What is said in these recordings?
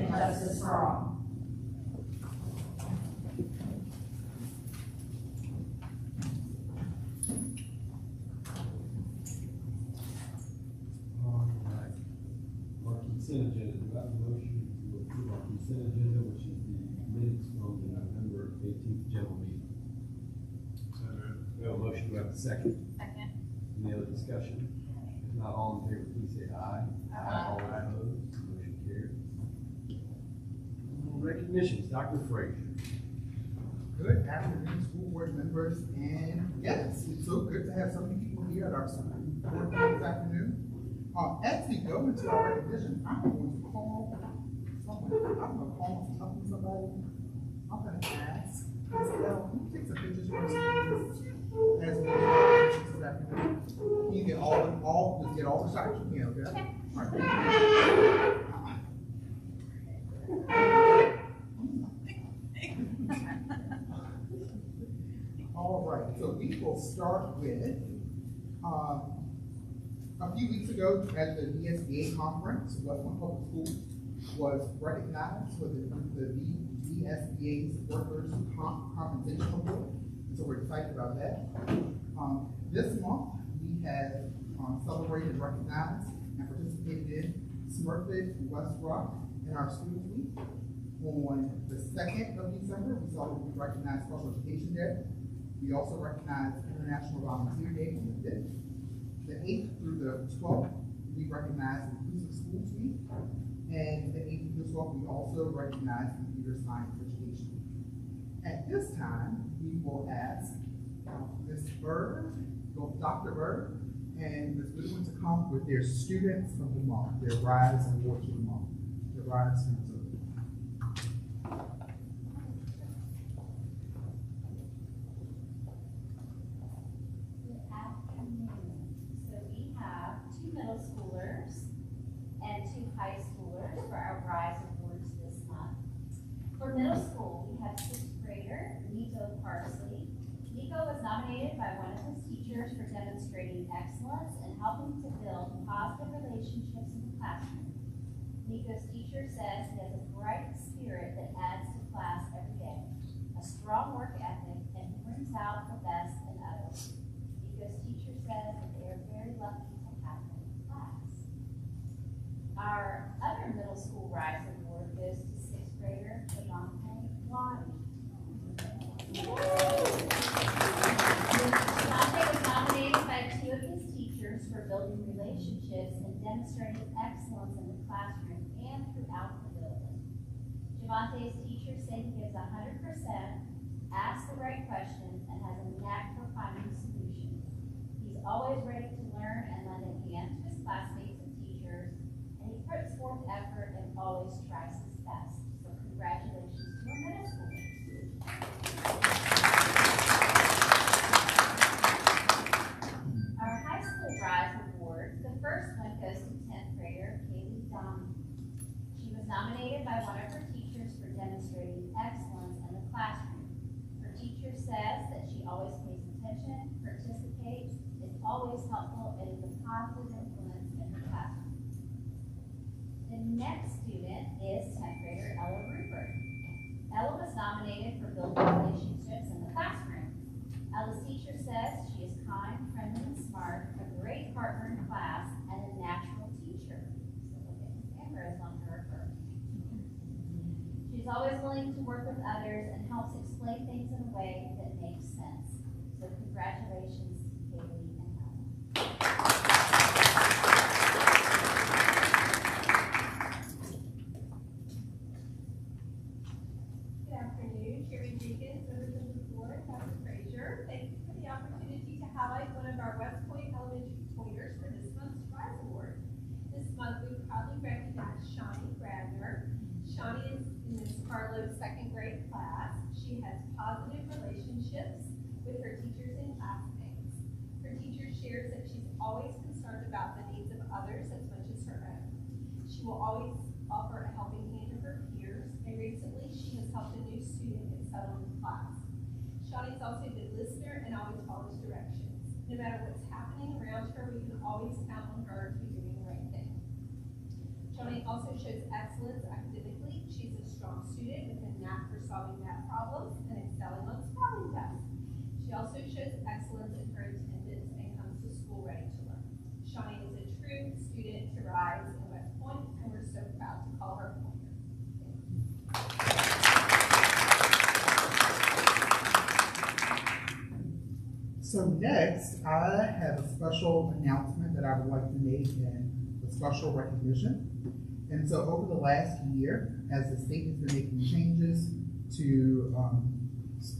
and justice for all. All right. Our consent agenda, do I have a motion to approve our consent agenda, which is the minutes from the November 18th general meeting? We have a motion, do we have a second? Second. Any other discussion? If not, all in favor, please say aye. All opposed, motion carries. Recognitions, Dr. Frazier. Good afternoon, school board members, and yes, it's so good to have so many people here at our school board meeting this afternoon. As we go into our recognition, I'm going to call someone. I'm going to call somebody. I'm going to ask Estelle, can you take some pictures for us as we get our recognitions this afternoon? Can you get just get all the shots you can, okay? Okay. All right. All right, so we will start with, a few weeks ago at the VSBA conference, Westland Public Schools was recognized for the VSBA's Workers' Compensation Award. So we're excited about that. This month, we have celebrated and recognized and participated in Smurfit West Rock in our Schools Week. On the 2nd of December, we recognized Special Education Day. We also recognized International Volunteer Day on the 5th. The 8th through the 12th, we recognized Inclusive Schools Week. And the 8th through the 12th, we also recognized Computer Science Education. At this time, we will ask Ms. Bird, Dr. Bird, and Ms. Goodwin to come with their students of the month, their Rise Award to the month, their Rise Students of the month. Middle schoolers and 2 high schoolers for our Rise Awards this month. For middle school, we have 6th grader Nico Parsley. Nico was nominated by one of his teachers for demonstrating excellence and helping to build positive relationships in the classroom. Nico's teacher says he has a bright spirit that adds to class every day, a strong work ethic, and he brings out the best in others. Nico's teacher says that they are very lucky to have him. Our other middle school Rise Award goes to 6th grader Javante Waddy. Javante was nominated by 2 of his teachers for building relationships and demonstrating excellence in the classroom and throughout the building. Javante's teachers say he gives 100%, asks the right questions, and has a knack for finding solutions. He's always ready to learn and lend a hand to his classmates and teachers, and he puts forth effort and always tries his best. So congratulations to our middle schoolers. Our high school Rise Awards, the first one goes to 10th grader Kaylee Downey. She was nominated by one of her teachers for demonstrating excellence in the classroom. Her teacher says that she always pays attention, participates, is always helpful, and is a positive influence in her classroom. The next student is 10th grader Ella Rupert. Ella was nominated for building relationships in the classroom. Ella's teacher says she is kind, friendly, and smart, a great partner in class, and a natural teacher. So we'll get the cameras on her first. She's always willing to work with others and helps explain things in a way that makes sense. So congratulations to Kaylee and Ella. Good afternoon, Sherry Jenkins, members of the board, Dr. Frazier. Thank you for the opportunity to highlight one of our West Point Elementary pointers for this month's Rise Award. This month, we proudly recognize Shawnee Bradner. Shawnee is in Ms. Carlo's 2nd grade class. She has positive relationships with her teachers and classmates. Her teacher shares that she's always concerned about the needs of others as much as her own. She will always offer a helping hand to her peers, and recently she has helped a new student get settled in class. Shawnee's also a good listener and always follows directions. No matter what's happening around her, we can always count on her to be doing the right thing. Shawnee also shows excellence academically. She's a strong student with a knack for solving math problems and excelling on spelling tests. She also shows excellence in her attendance and comes to school ready to learn. Shawnee is a true student to rise in West Point, and we're so proud to call her Pointer. So next, I have a special announcement that I would like to make and a special recognition. And so over the last year, as the state has been making changes to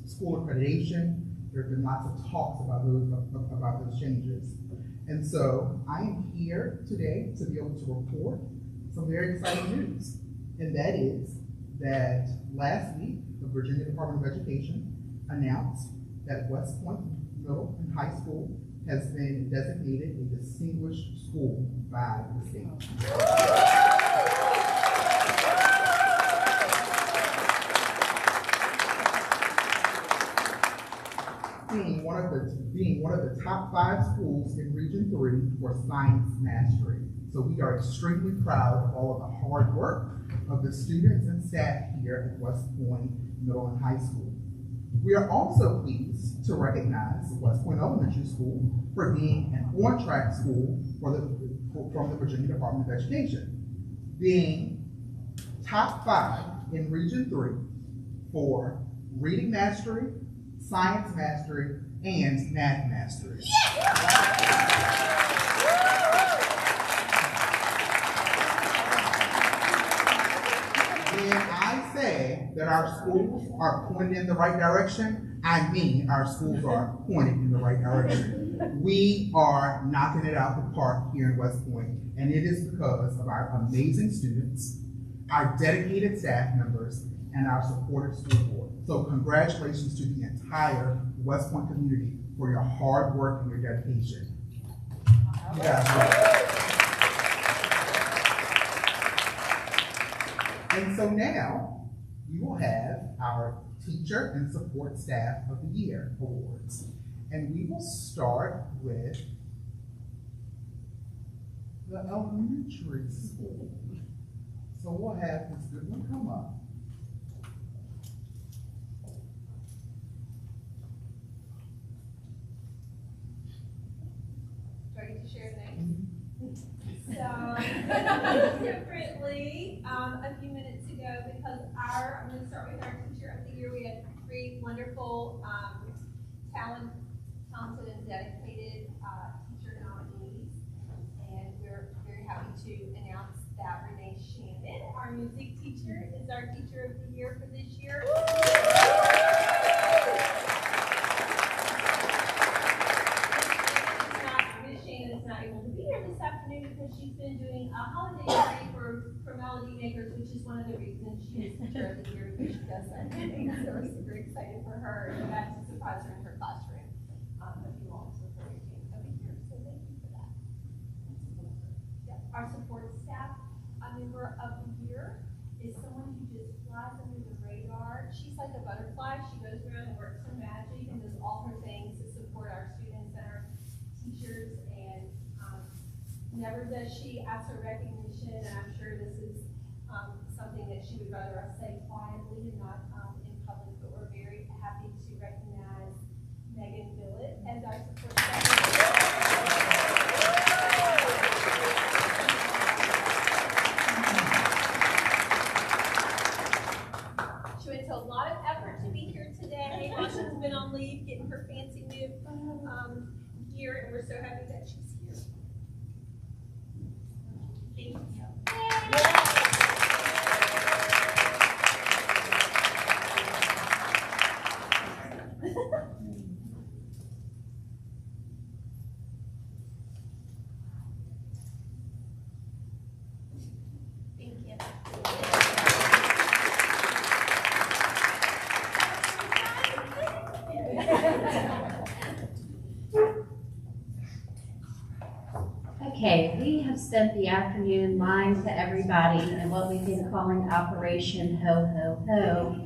school accreditation, there have been lots of talks about those changes. And so I am here today to be able to report some very exciting news. And that is that last week, the Virginia Department of Education announced that West Point Middle and High School has been designated a distinguished school by the state. Being one of the top 5 schools in Region 3 for science mastery. So we are extremely proud of all of the hard work of the students and staff here at West Point Middle and High School. We are also pleased to recognize West Point Elementary School for being an on-track school from the Virginia Department of Education, being top 5 in Region 3 for reading mastery, science mastery, and math mastery. When I say that our schools are pointed in the right direction, I mean our schools are pointed in the right direction. We are knocking it out the park here in West Point, and it is because of our amazing students, our dedicated staff members, and our supportive school board. So congratulations to the entire West Point community for your hard work and your dedication. You guys rock. And so now you will have our Teacher and Support Staff of the Year awards. And we will start with the elementary school. So we'll have Ms. Goodwin come up. Do I get to share the name? So, differently, a few minutes ago, because I'm going to start with our Teacher of the Year. We had 3 wonderful, talented and dedicated teacher nominees, and we're very happy to announce that Renee Shannon, our music teacher, is our Teacher of the Year for this year. Ms. Shannon is not able to be here this afternoon because she's been doing a holiday party for Melody Makers, which is one of the reasons she is Teacher of the Year, because she does that. So we're super excited for her, and got to surprise her in her classroom a few moments before we came over here. So thank you for that. Yep. Our support staff, a member of the year, is someone who just flies under the radar. She's like a butterfly. She goes around and works her magic and does all her things to support our students and our teachers, and never does she ask for recognition, and I'm sure this is something that she would rather us say quietly and not in public, but we're very happy to recognize Megan Billett as our support staff. She went to a lot of effort to be here today. She's been on leave getting her fancy new gear, and we're so happy that she's here. Thank you. Okay, we have spent the afternoon lying to everybody in what we've been calling Operation Ho Ho Ho.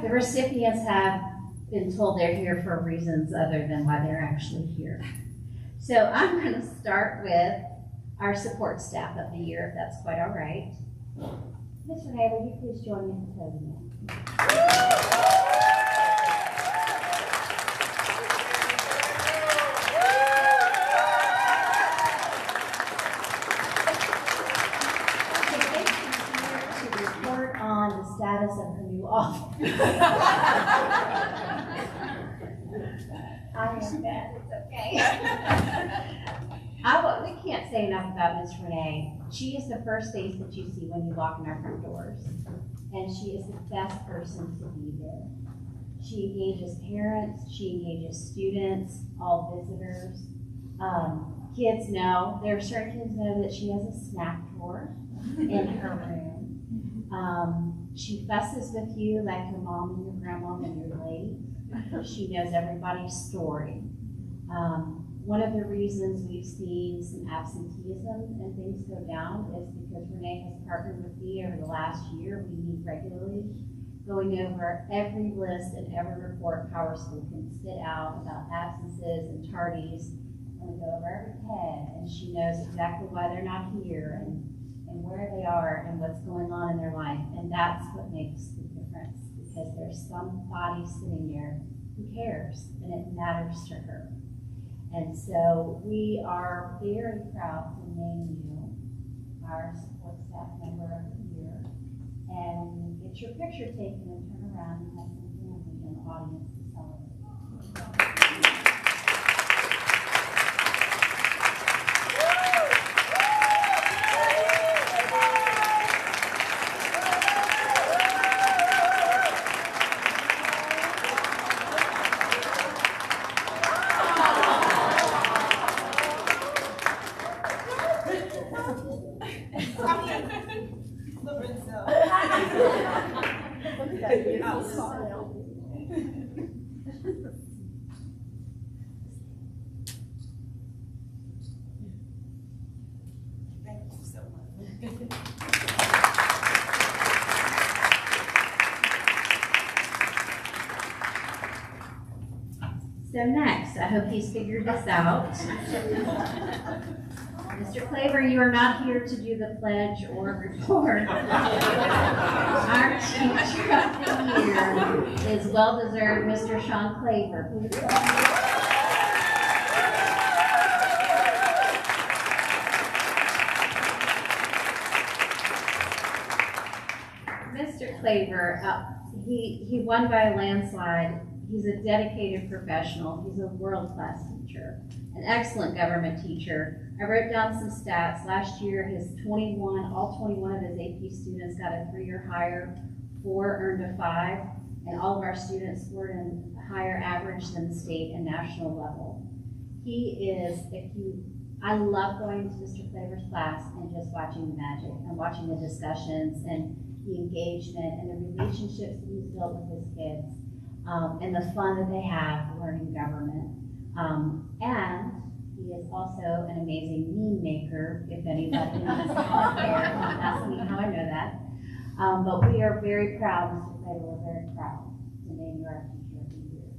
The recipients have been told they're here for reasons other than why they're actually here. So I'm going to start with our support staff of the year, if that's quite all right. Ms. Renee, will you please join me in the podium? To report on the status of her new office. I am bad, it's okay. We can't say enough about Miss Renee. She is the first face that you see when you walk in our front doors, and she is the best person to be there. She engages parents, she engages students, all visitors. Kids know, there are certain kids know that she has a snack drawer in her room. She fusses with you like your mom and your grandma when you're late. She knows everybody's story. One of the reasons we've seen some absenteeism and things go down is because Renee has partnered with me over the last year. We meet regularly, going over every list and every report Power School can spit out about absences and tardies. And we go over every head, and she knows exactly why they're not here and where they are and what's going on in their life. And that's what makes the difference, because there's somebody sitting there who cares, and it matters to her. And so we are very proud to name you our support staff member of the year. And when you get your picture taken and turn around, you have some family in the audience to celebrate. Thank you so much. So next, I hope he's figured this out. Mr. Claver, you are not here to do the pledge or report. Our teacher of the year is well-deserved, Mr. Sean Claver. Mr. Claver, he won by a landslide. He's a dedicated professional. He's a world-class teacher, an excellent government teacher. I wrote down some stats. Last year, all 21 of his AP students got a 3-year higher, 4 earned a 5, and all of our students scored in a higher average than the state and national level. I love going to Mr. Claver's class and just watching the magic and watching the discussions and the engagement and the relationships that he's built with his kids. And the fun that they have learning government. And he is also an amazing meme maker, if anybody knows out there. Ask me how I know that. But we are very proud, Mr. Claver, we're very proud to name you our teacher of the year.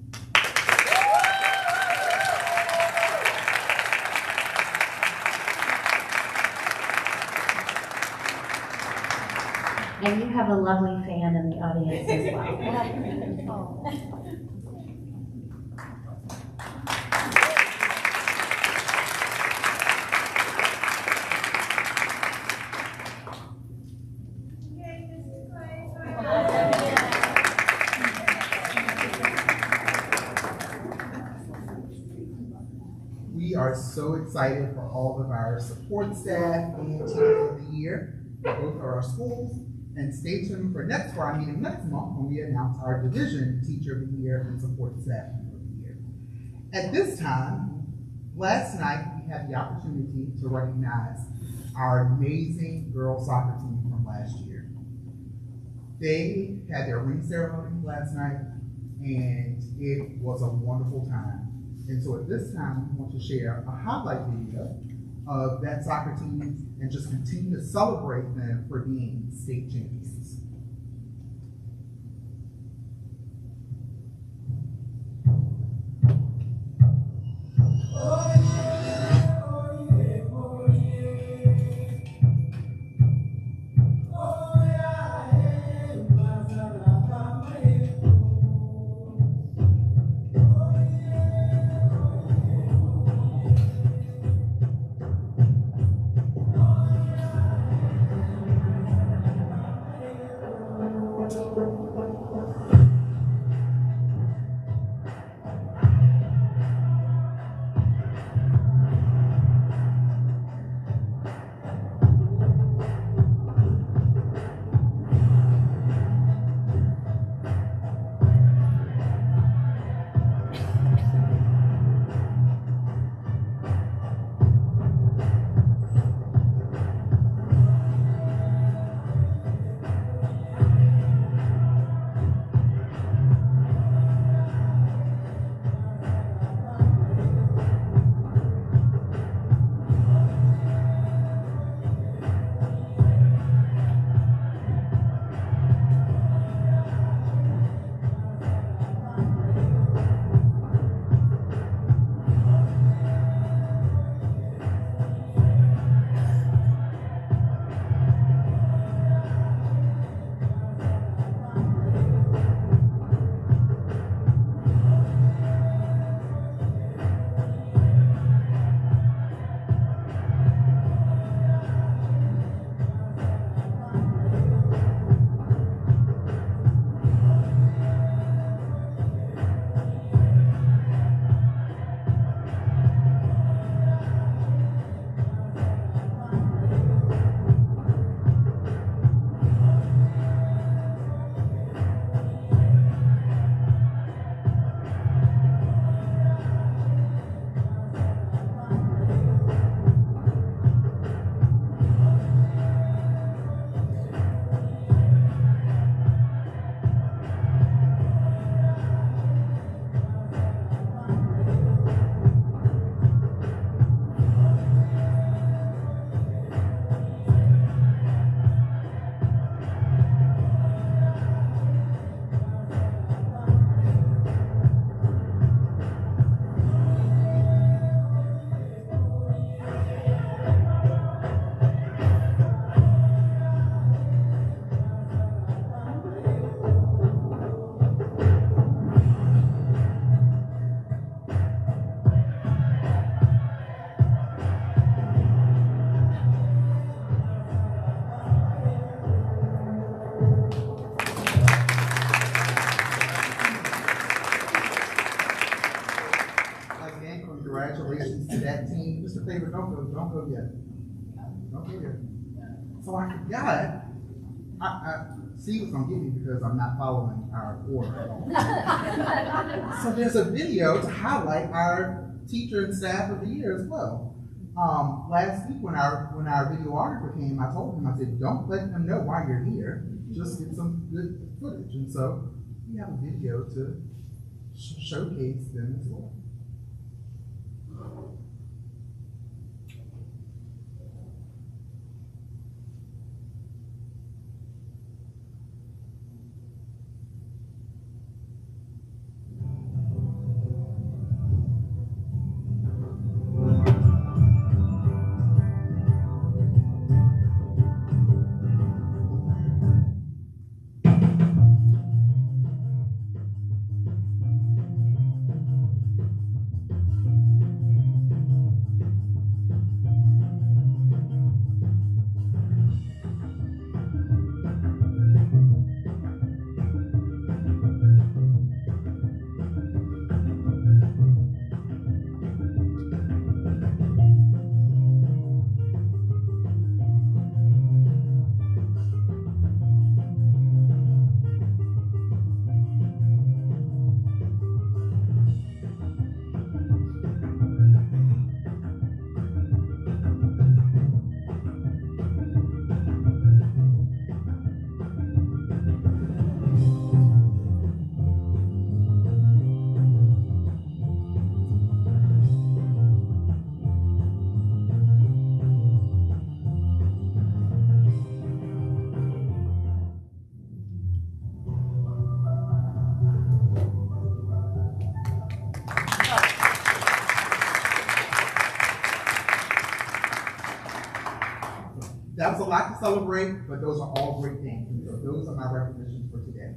And you have a lovely fan in the audience as well. We are so excited for all of our support staff and teachers of the year for both of our schools. And stay tuned for our meeting next month when we announce our division teacher of the year and support staff member of the year. At this time, last night we had the opportunity to recognize our amazing girls soccer team from last year. They had their ring ceremony last night, and it was a wonderful time. And so at this time, we want to share a highlight video of that soccer team and just continue to celebrate them for being state champions. Oh yeah, oh yeah, oh yeah. Yeah, Steve's gonna get me because I'm not following our order. So there's a video to highlight our teacher and staff of the year as well. Last week when our videographer came, I told him, I said, don't let them know why you're here. Just get some good footage. And so we have a video to showcase them as well. That was a lot to celebrate, but those are all great things. And so those are my recognitions for today.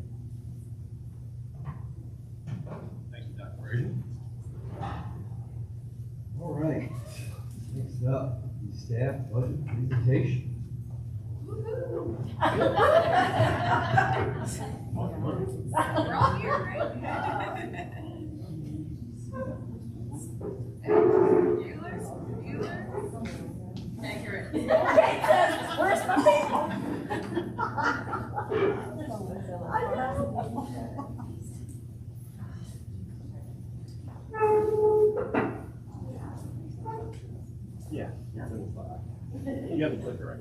Thank you, Dr. Frazier. All right, next up, the staff budget presentation. We're all here, right? Accurate. Where's my paper? Yeah, you have the clicker, right?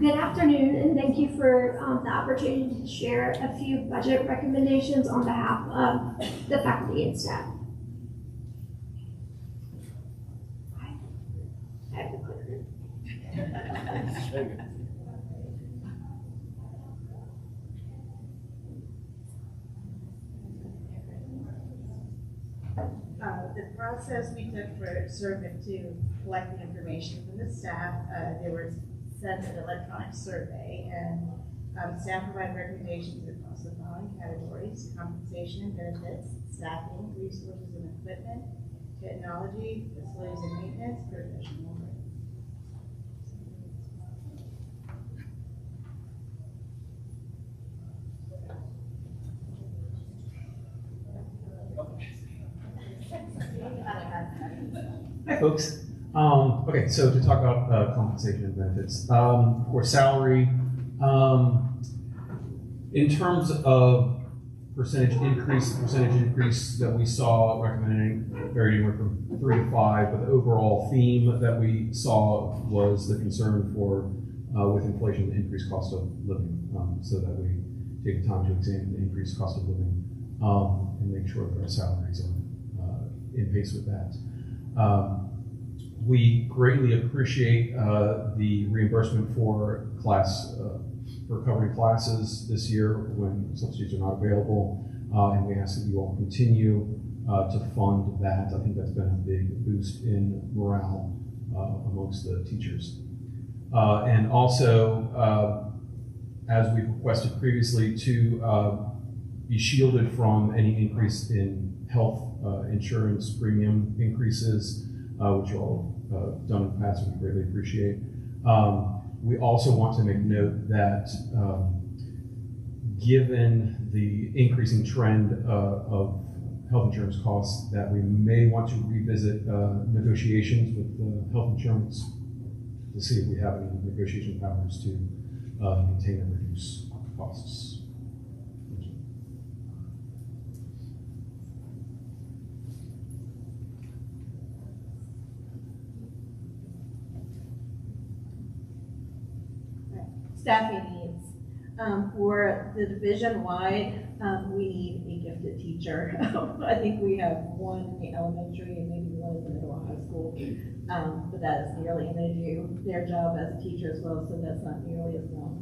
Good afternoon, and thank you for the opportunity to share a few budget recommendations on behalf of the faculty and staff. I have the clicker. The process we took for serving to collect the information from the staff, they were sent an electronic survey, and staff provided recommendations across the following categories: compensation and benefits, staffing, resources and equipment, technology, facilities and maintenance, professional work. Hi, folks. Okay, so to talk about compensation and benefits, for salary, in terms of percentage increase, the percentage increase that we saw recommending varied anywhere from 3 to 5, but the overall theme that we saw was the concern for, with inflation, the increased cost of living, so that we take the time to examine the increased cost of living and make sure that our salaries are in pace with that. We greatly appreciate the reimbursement for covering classes this year when substitutes are not available, and we ask that you all continue to fund that. I think that's been a big boost in morale amongst the teachers. And also, as we've requested previously, to be shielded from any increase in health insurance premium increases, which you all have done in the past, and we greatly appreciate. We also want to make note that given the increasing trend of health insurance costs, that we may want to revisit negotiations with the health insurance to see if we have any negotiation powers to maintain and reduce costs. Thank you. Staffing needs. For the division-wide, we need a gifted teacher. I think we have one in the elementary and maybe one in the middle high school. But that is nearly, and they do their job as a teacher as well, so that's not nearly as well.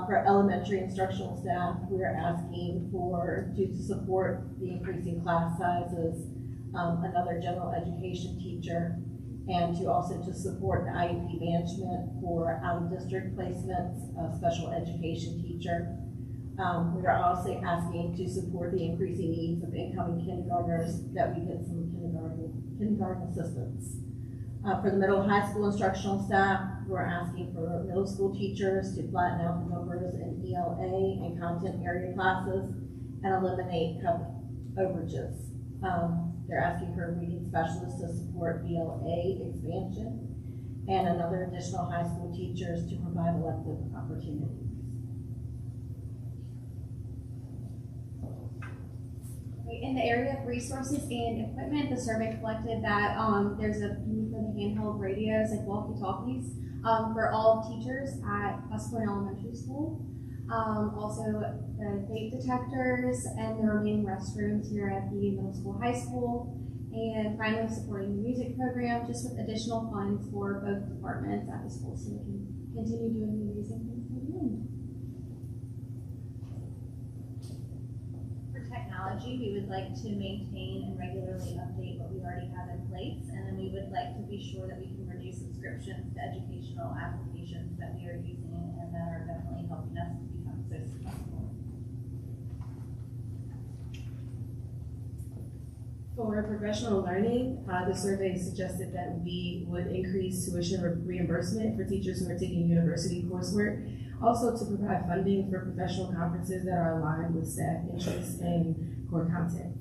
For elementary instructional staff, we're asking to support the increasing class sizes, another general education teacher, and to support the IEP management for out-of-district placements, a special education teacher. We are also asking to support the increasing needs of incoming kindergartners, that we get some kindergarten assistants. For the middle high school instructional staff, we're asking for middle school teachers to flatten out the numbers in ELA and content area classes and eliminate overages. They're asking for a reading specialist to support VLA expansion and another additional high school teachers to provide elective opportunities. In the area of resources and equipment, the survey collected that there's a need for the handheld radios, like walkie-talkies, for all teachers at West Point Elementary School. Also, the vape detectors and the remaining restrooms here at the middle school, high school, and finally supporting the music program, just with additional funds for both departments at the school, so we can continue doing the amazing things we're doing. For technology, we would like to maintain and regularly update what we already have in place, and then we would like to be sure that we can reduce subscriptions to educational applications that we are using and that are definitely helping us to become so successful. For professional learning, the survey suggested that we would increase tuition reimbursement for teachers who are taking university coursework. Also to provide funding for professional conferences that are aligned with staff interests and core content.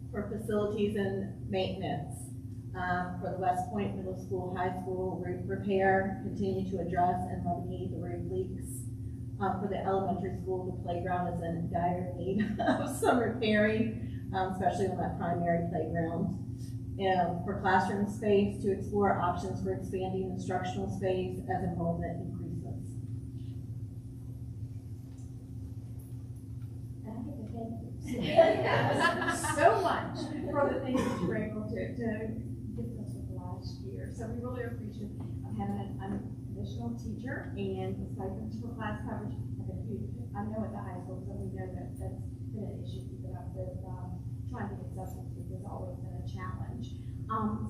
For facilities and maintenance, for the West Point Middle School, High School roof repair, continue to address and remedy the roof leaks. For the elementary school, the playground is in dire need of some repairing, especially on that primary playground. For classroom space, to explore options for expanding instructional space as enrollment increases. And I get to thank you so much for the things that you were able to gift us with last year. So we really appreciate having an additional teacher, and the stipends for class coverage have been huge. I know at the high school, so we know that that's been an issue keeping up with trying to get substitutes has always been a challenge.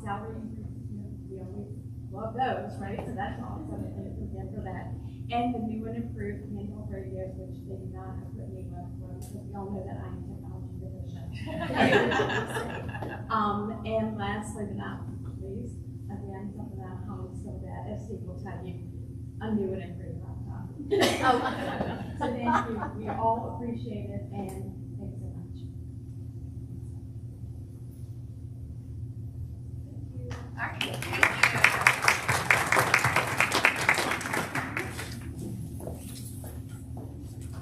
Salary increases, we always love those, right? So that's awesome, and again for that. And the new and improved handheld radios, which they do not have put me with, because we all know that I am technology deficient. And lastly but not least, again, something that I'm home so that Steve will tell you, a new and improved laptop. So thank you, we all appreciate it, and thanks so much.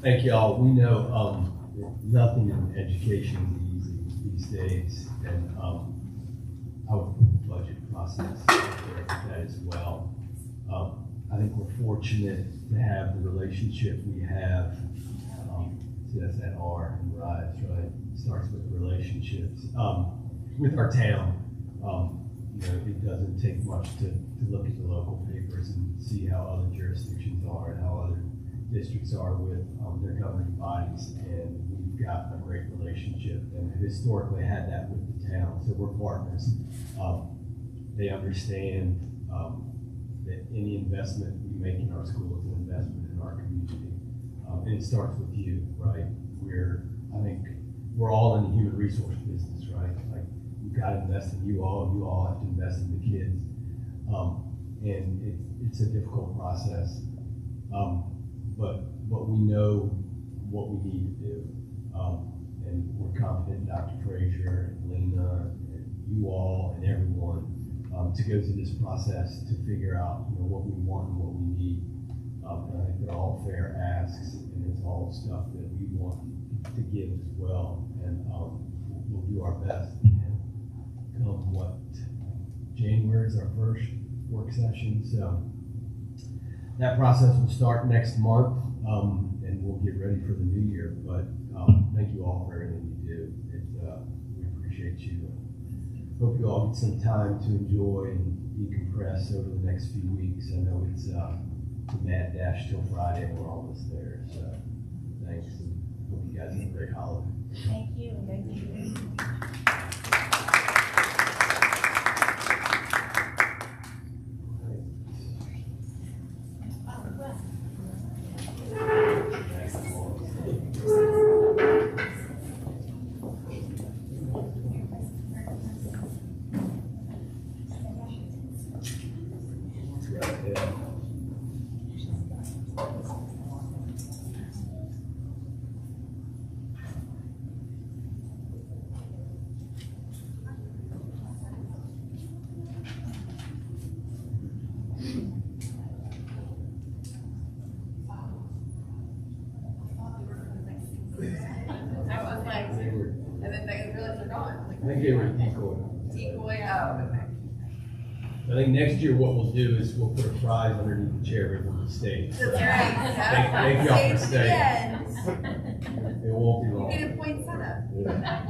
Thank you all. We know nothing in education is easy these days, and our budget process with that as well. I think we're fortunate to have the relationship we have. CSNR and RISE, right? It starts with relationships with our town. It doesn't take much to look at the local papers and see how other jurisdictions are and how other districts are with their governing bodies, and we've got a great relationship and historically had that with the town, so we're partners. They understand that any investment we make in our school is an investment in our community, and it starts with you, right? I think we're all in the human resource business, right? Like, you've got to invest in you all have to invest in the kids, and it's a difficult process. But we know what we need to do, and we're confident in Dr. Frazier and Lena and you all and everyone to go through this process to figure out, what we want and what we need. And I think they're all fair asks, and it's all stuff that we want to give as well. And we'll do our best. And come what January is our first work session, so that process will start next month, and we'll get ready for the new year. But thank you all for everything you do. We appreciate you. Hope you all get some time to enjoy and decompress over the next few weeks. I know it's a mad dash till Friday, and we're almost there. So thanks, and hope you guys have a great holiday. Thank you. Thank you. I was like, and then they realized they're gone. I think they were decoy. Decoy out. I think next year what we'll do is we'll put a prize underneath the chair and we'll stay. That's right. Thank y'all for staying. Yes. It won't be long. Get a point set up. Yeah.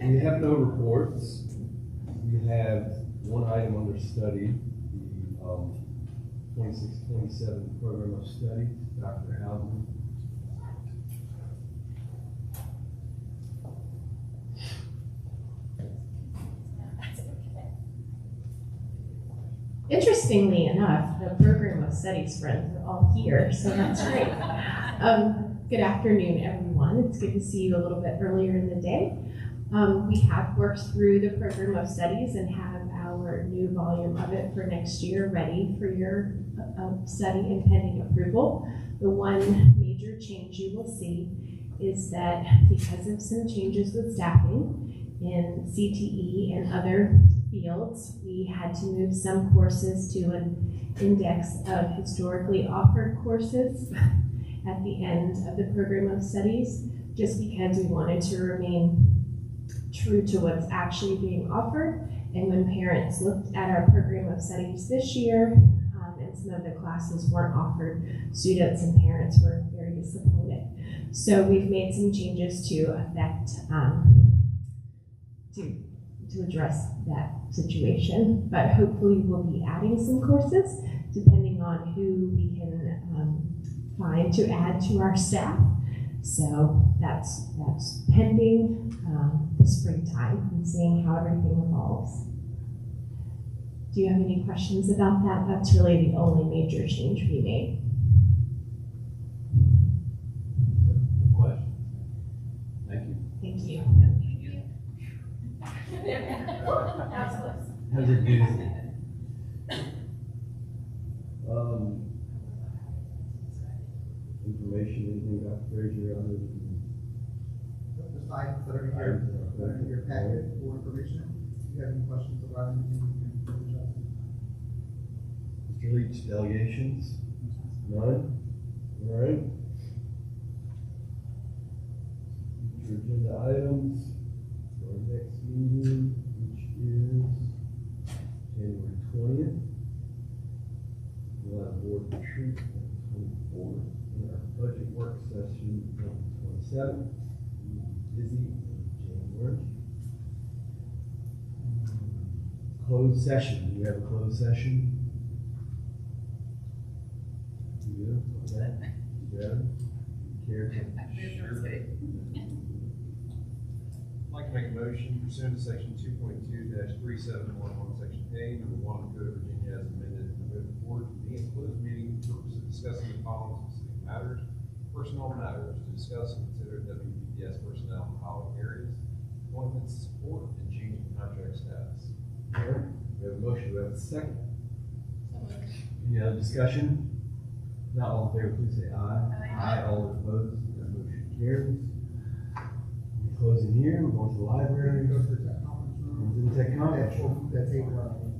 We have no reports. We have one item under study, the 26-27 program of study, Dr. Howden. Interestingly enough, the program of studies friends are all here, so that's great. Good afternoon, everyone. It's good to see you a little bit earlier in the day. We have worked through the program of studies and have our new volume of it for next year ready for your study and pending approval. The one major change you will see is that because of some changes with staffing in CTE and other fields, we had to move some courses to an index of historically offered courses at the end of the program of studies, just because we wanted to remain true to what's actually being offered. And when parents looked at our program of studies this year, and some of the classes weren't offered, students and parents were very disappointed. So we've made some changes to affect, to address that situation, but hopefully we'll be adding some courses depending on who we can find to add to our staff. So that's pending the springtime and seeing how everything evolves. Do you have any questions about that? That's really the only major change we made. Question? Thank you. Thank you. How's it do? Information, anything about Frazier other than The slides that are in your packet for information. If you have any questions about anything, you can reach out to me. Mr. Leach, delegations? None? All right. Future agenda items for our next meeting, which is January 20th. We'll have board retreat on the 24th, and our budget work session on the 27th. Busy in January. Closed session. Do we have a closed session? You do? Okay. Yeah. Care to? I'd like to make a motion pursuant to section 2.2-3711, section A, number 1 of the Code of Virginia as amended, to move forward to be in closed meeting for purpose of discussing the following specific matters, personnel matters, to discuss and consider WPPS personnel in the following areas: appointments, support, and changing contract status. All right. We have a motion. Do we have a second? Any other discussion? Not all in favor, please say aye. Aye. All opposed, that motion carries. We're closing here. We're going to the library. Go to that conference room. Didn't take That comment. table.